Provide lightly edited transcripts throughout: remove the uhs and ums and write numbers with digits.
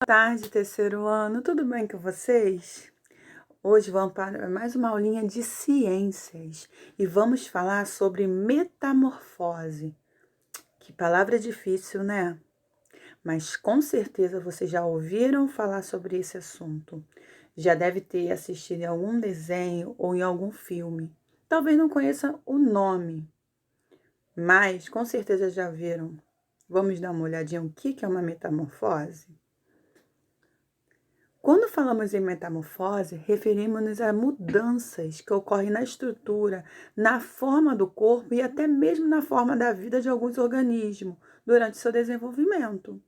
Boa tarde, terceiro ano, tudo bem com vocês? Hoje vamos para mais uma aulinha de ciências e vamos falar sobre metamorfose. Que palavra difícil, né? Mas com certeza vocês já ouviram falar sobre esse assunto. Já deve ter assistido em algum desenho ou em algum filme. Talvez não conheça o nome, mas com certeza já viram. Vamos dar uma olhadinha o que é uma metamorfose? Quando falamos em metamorfose, referimos-nos a mudanças que ocorrem na estrutura, na forma do corpo e até mesmo na forma da vida de alguns organismos durante seu desenvolvimento.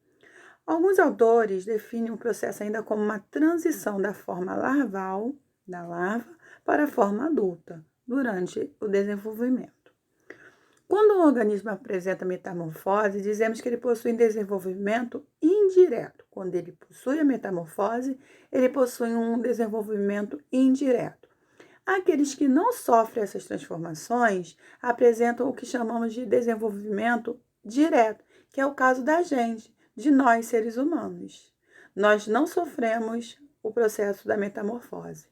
Alguns autores definem o processo ainda como uma transição da forma larval, da larva, para a forma adulta, durante o desenvolvimento. Quando um organismo apresenta metamorfose, dizemos que ele possui desenvolvimento indireto. Quando ele possui a metamorfose, ele possui um desenvolvimento indireto. Aqueles que não sofrem essas transformações apresentam o que chamamos de desenvolvimento direto, que é o caso da gente, de nós seres humanos. Nós não sofremos o processo da metamorfose.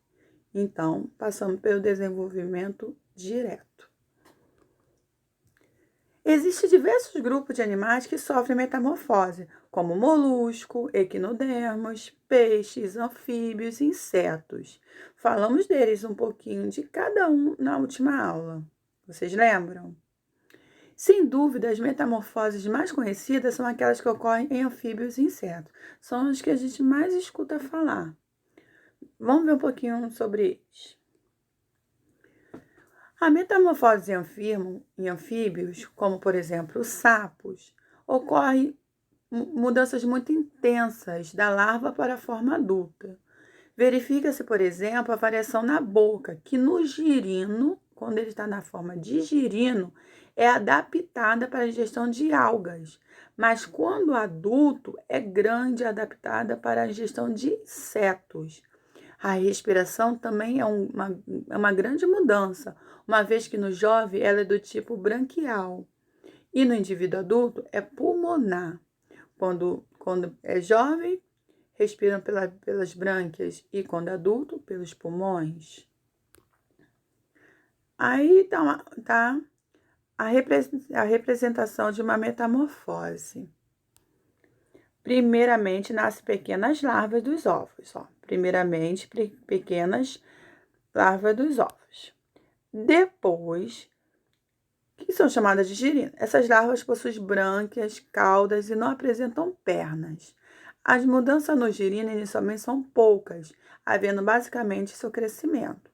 Então, passamos pelo desenvolvimento direto. Existem diversos grupos de animais que sofrem metamorfose, como molusco, equinodermos, peixes, anfíbios e insetos. Falamos deles um pouquinho de cada um na última aula. Vocês lembram? Sem dúvida, as metamorfoses mais conhecidas são aquelas que ocorrem em anfíbios e insetos. São as que a gente mais escuta falar. Vamos ver um pouquinho sobre eles. A metamorfose em anfíbios, como por exemplo os sapos, ocorre mudanças muito intensas da larva para a forma adulta. Verifica-se, por exemplo, a variação na boca, que no girino, quando ele está na forma de girino, é adaptada para a ingestão de algas, mas quando adulto é grande, adaptada para a ingestão de insetos. A respiração também é uma grande mudança, uma vez que no jovem ela é do tipo branquial e no indivíduo adulto é pulmonar. Quando é jovem, respiram pelas brânquias e quando adulto, pelos pulmões. Aí tá a representação de uma metamorfose. Primeiramente, nascem pequenas larvas dos ovos. Primeiramente, pequenas larvas dos ovos. Depois, que são chamadas de girino. Essas larvas possuem brânquias, caudas e não apresentam pernas. As mudanças no girino inicialmente são poucas, havendo basicamente seu crescimento.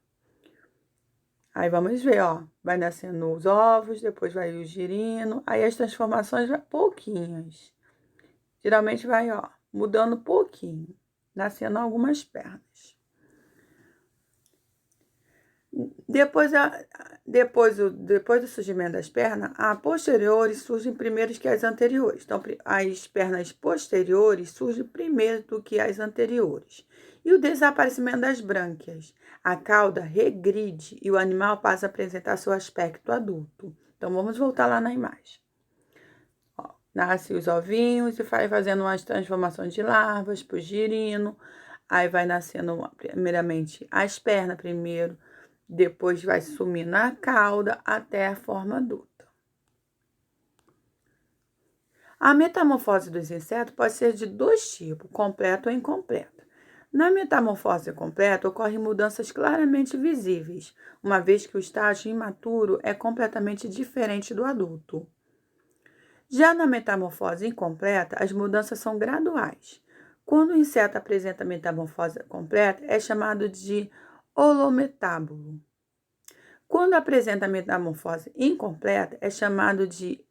Aí vamos ver, vai nascendo os ovos, depois vai o girino, aí as transformações vai pouquinhas. Geralmente vai, mudando pouquinho, nascendo algumas pernas. Depois do surgimento das pernas, a posteriores surgem primeiro que as anteriores. Então, as pernas posteriores surgem primeiro do que as anteriores. E o desaparecimento das brânquias. A cauda regride e o animal passa a apresentar seu aspecto adulto. Então, vamos voltar lá na imagem. Nasce os ovinhos e vai fazendo umas transformações de larvas para o girino. Aí vai nascendo, primeiramente, as pernas primeiro. Depois vai sumindo a cauda até a forma adulta. A metamorfose dos insetos pode ser de dois tipos, completa ou incompleta. Na metamorfose completa, ocorrem mudanças claramente visíveis, uma vez que o estágio imaturo é completamente diferente do adulto. Já na metamorfose incompleta, as mudanças são graduais. Quando o inseto apresenta metamorfose completa, é chamado de holometábulo. Quando apresenta metamorfose incompleta, é chamado de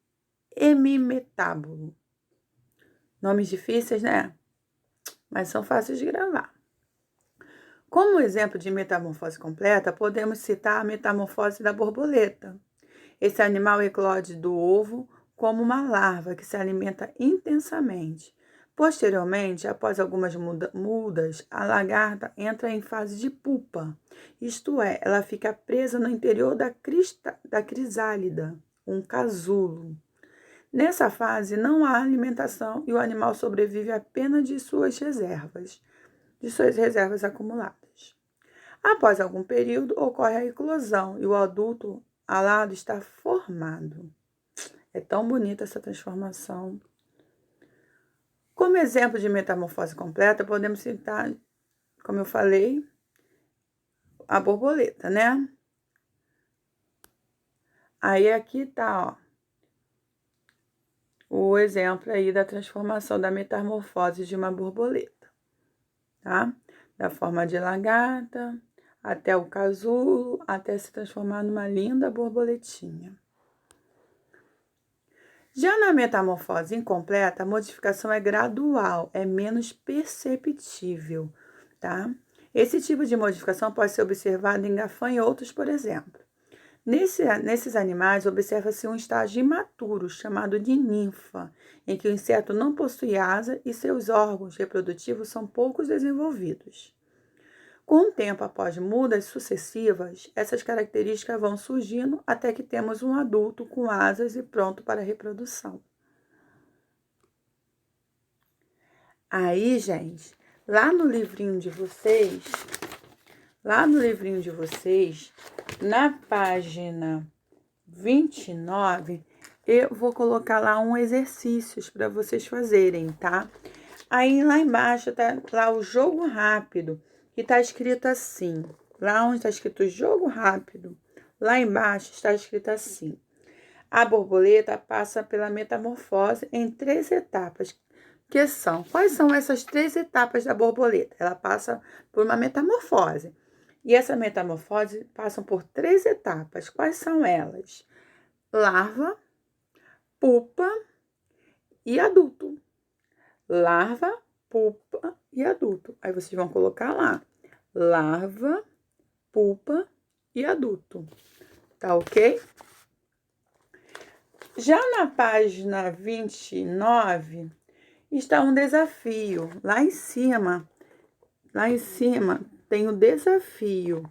hemimetábulo. Nomes difíceis, né? Mas são fáceis de gravar. Como exemplo de metamorfose completa, podemos citar a metamorfose da borboleta. Esse animal eclode do ovo como uma larva que se alimenta intensamente. Posteriormente, após algumas mudas, a lagarta entra em fase de pupa, isto é, ela fica presa no interior da crisálida, um casulo. Nessa fase, não há alimentação e o animal sobrevive apenas de suas reservas acumuladas. Após algum período, ocorre a eclosão e o adulto alado está formado. É tão bonita essa transformação. Como exemplo de metamorfose completa, podemos citar, como eu falei, a borboleta, né? Aí aqui tá, ó, o exemplo aí da transformação da metamorfose de uma borboleta, tá? Da forma de lagarta até o casulo, até se transformar numa linda borboletinha. Já na metamorfose incompleta, a modificação é gradual, é menos perceptível, tá? Esse tipo de modificação pode ser observado em gafanhotos, por exemplo. Nesses animais, observa-se um estágio imaturo, chamado de ninfa, em que o inseto não possui asa e seus órgãos reprodutivos são poucos desenvolvidos. Com o tempo, após mudas sucessivas, essas características vão surgindo até que temos um adulto com asas e pronto para a reprodução. Aí, gente, lá no livrinho de vocês, na página 29, eu vou colocar lá um exercícios para vocês fazerem, tá? Aí lá embaixo tá lá o jogo rápido, que tá escrito assim. Lá onde tá escrito jogo rápido, lá embaixo está escrito assim: a borboleta passa pela metamorfose em 3 etapas. Quais são essas 3 etapas da borboleta? Ela passa por uma metamorfose. E essa metamorfose passam por 3 etapas. Quais são elas? Larva, pupa e adulto. Larva, pupa e adulto. Aí vocês vão colocar lá: larva, pupa e adulto. Tá ok? Já na página 29, está um desafio. Lá em cima tem o desafio,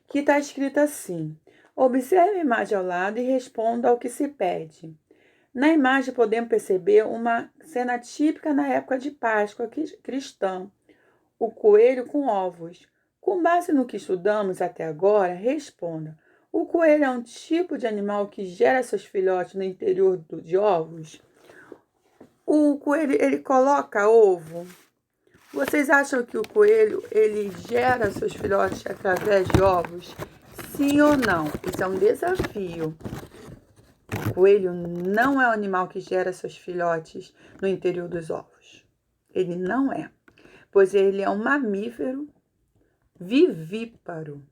que está escrito assim: observe a imagem ao lado e responda ao que se pede. Na imagem podemos perceber uma cena típica na época de Páscoa cristã, o coelho com ovos. Com base no que estudamos até agora, responda: o coelho é um tipo de animal que gera seus filhotes no interior de ovos? O coelho, ele coloca ovo? Vocês acham que o coelho, ele gera seus filhotes através de ovos? Sim ou não? Isso é um desafio. O coelho não é um animal que gera seus filhotes no interior dos ovos. Ele não é, pois ele é um mamífero vivíparo,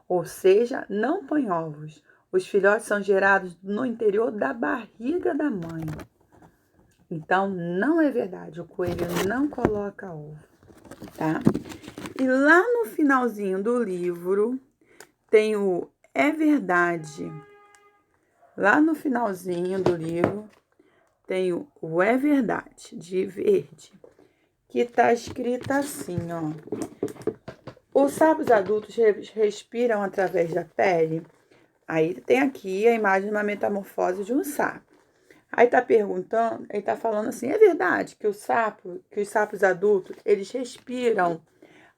ou seja, não põe ovos. Os filhotes são gerados no interior da barriga da mãe. Então, não é verdade, o coelho não coloca ovo, tá? E lá no finalzinho do livro tem o é verdade. Lá no finalzinho do livro tem o é verdade, de verde, que tá escrito assim, ó: os sapos adultos respiram através da pele. Aí tem aqui a imagem de uma metamorfose de um sapo. Aí tá perguntando, ele tá falando assim: é verdade que os sapos adultos, eles respiram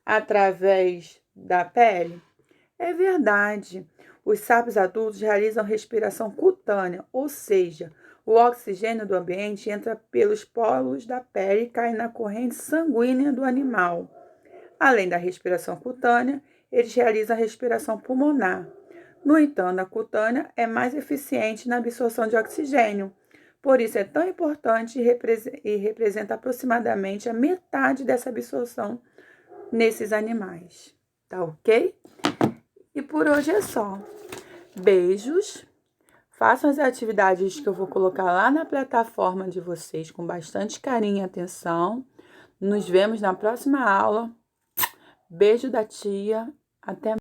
através da pele? É verdade. Os sapos adultos realizam respiração cutânea, ou seja, o oxigênio do ambiente entra pelos poros da pele e cai na corrente sanguínea do animal. Além da respiração cutânea, eles realizam a respiração pulmonar. No entanto, a cutânea é mais eficiente na absorção de oxigênio. Por isso é tão importante e representa aproximadamente a metade dessa absorção nesses animais. Tá ok? E por hoje é só. Beijos. Façam as atividades que eu vou colocar lá na plataforma de vocês com bastante carinho e atenção. Nos vemos na próxima aula. Beijo da tia. Até mais.